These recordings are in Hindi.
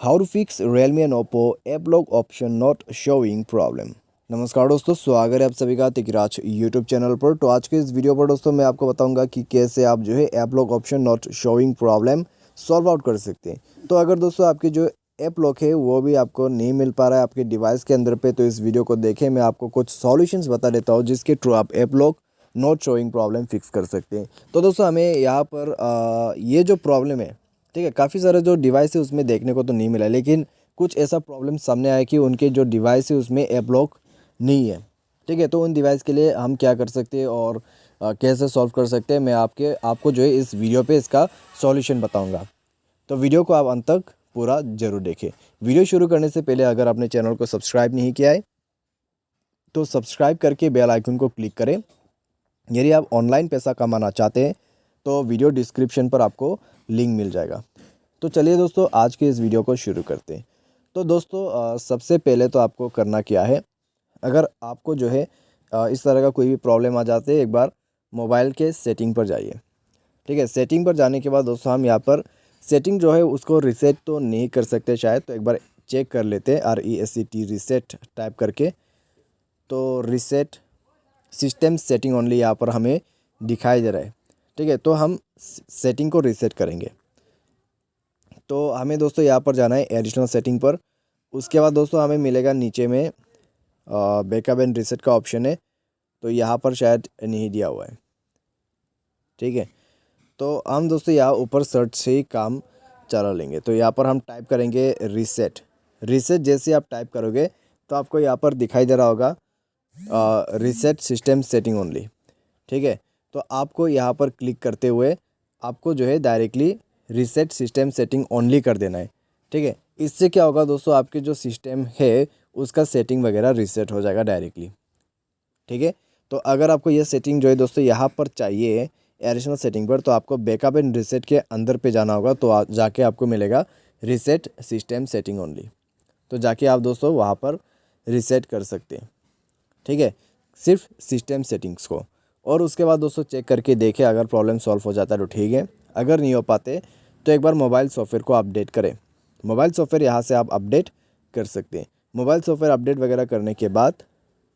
How to fix Realme and Oppo app lock option not showing problem. नमस्कार दोस्तों, स्वागत है आप सभी का तिकराज यूट्यूब चैनल पर। तो आज के इस वीडियो पर दोस्तों मैं आपको बताऊंगा कि कैसे आप जो है app lock option not showing problem solve out कर सकते हैं। तो अगर दोस्तों आपकी जो ऐप लॉक है वो भी आपको नहीं मिल पा रहा है आपके डिवाइस के अंदर पे, तो इस वीडियो को देखें। मैं आपको कुछ सॉल्यूशंस बता देता हूँ जिसके थ्रू आप app lock not showing problem fix कर सकते हैं। तो दोस्तों हमें यहाँ पर ये जो प्रॉब्लम है, ठीक है, काफ़ी सारे जो डिवाइस है उसमें देखने को तो नहीं मिला, लेकिन कुछ ऐसा प्रॉब्लम सामने आया कि उनके जो डिवाइस है उसमें ऐप लॉक नहीं है। ठीक है, तो उन डिवाइस के लिए हम क्या कर सकते हैं और कैसे सॉल्व कर सकते हैं, मैं आपको जो है इस वीडियो पे इसका सॉल्यूशन बताऊंगा। तो वीडियो को आप अंत तक पूरा जरूर देखें। वीडियो शुरू करने से पहले अगर आपने चैनल को सब्सक्राइब नहीं किया है तो सब्सक्राइब करके बेल आइकन को क्लिक करें। यदि आप ऑनलाइन पैसा कमाना चाहते हैं तो वीडियो डिस्क्रिप्शन पर आपको लिंक मिल जाएगा। तो चलिए दोस्तों आज के इस वीडियो को शुरू करते हैं। तो दोस्तों सबसे पहले तो आपको करना क्या है, अगर आपको जो है इस तरह का कोई भी प्रॉब्लम आ जाते है, एक बार मोबाइल के सेटिंग पर जाइए। ठीक है, सेटिंग पर जाने के बाद दोस्तों हम यहाँ पर सेटिंग जो है उसको रीसेट तो नहीं कर सकते शायद, तो एक बार चेक कर लेते हैं। RESET रीसेट टाइप करके, तो रीसेट सिस्टम सेटिंग ओनली यहाँ पर हमें दिखाई दे रहा है। ठीक है, तो हम सेटिंग को रीसेट करेंगे। तो हमें दोस्तों यहाँ पर जाना है एडिशनल सेटिंग पर। उसके बाद दोस्तों हमें मिलेगा नीचे में बैकअप एंड रीसेट का ऑप्शन है, तो यहाँ पर शायद नहीं दिया हुआ है। ठीक है, तो हम दोस्तों यहाँ ऊपर सर्च से ही काम चला लेंगे। तो यहाँ पर हम टाइप करेंगे रीसेट। रीसेट जैसे आप टाइप करोगे तो आपको यहाँ पर दिखाई दे रहा होगा रीसेट सिस्टम सेटिंग ओनली। ठीक है, तो आपको यहाँ पर क्लिक करते हुए आपको जो है directly reset system setting only कर देना है। ठीक है, इससे क्या होगा दोस्तों, आपके जो सिस्टम है उसका सेटिंग वगैरह रीसेट हो जाएगा डायरेक्टली। ठीक है, तो अगर आपको ये सेटिंग जो है दोस्तों यहाँ पर चाहिए एडिशनल सेटिंग पर, तो आपको बैकअप एंड रीसेट के अंदर पे जाना होगा। तो जाके आपको मिलेगा रीसेट सिस्टम सेटिंग ओनली। तो जाके आप दोस्तों वहाँ पर रीसेट कर सकते हैं। ठीक है, सिर्फ सिस्टम सेटिंग्स को। और उसके बाद दोस्तों चेक करके देखें, अगर प्रॉब्लम सॉल्व हो जाता है तो ठीक है, अगर नहीं हो पाते तो एक बार मोबाइल सॉफ्टवेयर को अपडेट करें। मोबाइल सॉफ्टवेयर यहाँ से आप अपडेट कर सकते हैं। मोबाइल सॉफ्टवेयर अपडेट वगैरह करने के बाद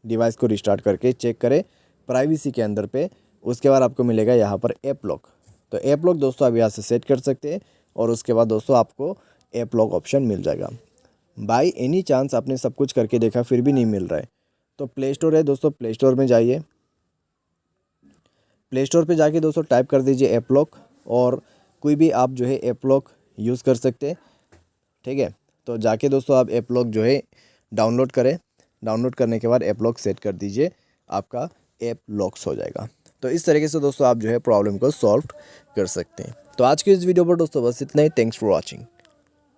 डिवाइस को रिस्टार्ट करके चेक करें प्राइवेसी के अंदर पे। उसके बाद आपको मिलेगा यहाँ पर ऐप लॉक। तो ऐप लॉक दोस्तों आप यहाँ से सेट कर सकते हैं और उसके बाद दोस्तों आपको ऐप लॉक ऑप्शन मिल जाएगा। बाई एनी चांस आपने सब कुछ करके देखा फिर भी नहीं मिल रहा है, तो प्ले स्टोर है दोस्तों, प्ले स्टोर में जाइए। प्ले स्टोर पे जाके दोस्तों टाइप कर दीजिए ऐप लॉक, और कोई भी आप जो है ऐप लॉक यूज़ कर सकते हैं। ठीक है, तो जाके दोस्तों आप ऐप लॉक जो है डाउनलोड करें। डाउनलोड करने के बाद ऐप लॉक सेट कर दीजिए, आपका ऐप लॉक्स हो जाएगा। तो इस तरीके से दोस्तों आप जो है प्रॉब्लम को सॉल्व कर सकते हैं। तो आज के इस वीडियो पर दोस्तों बस इतना ही। Thanks for watching.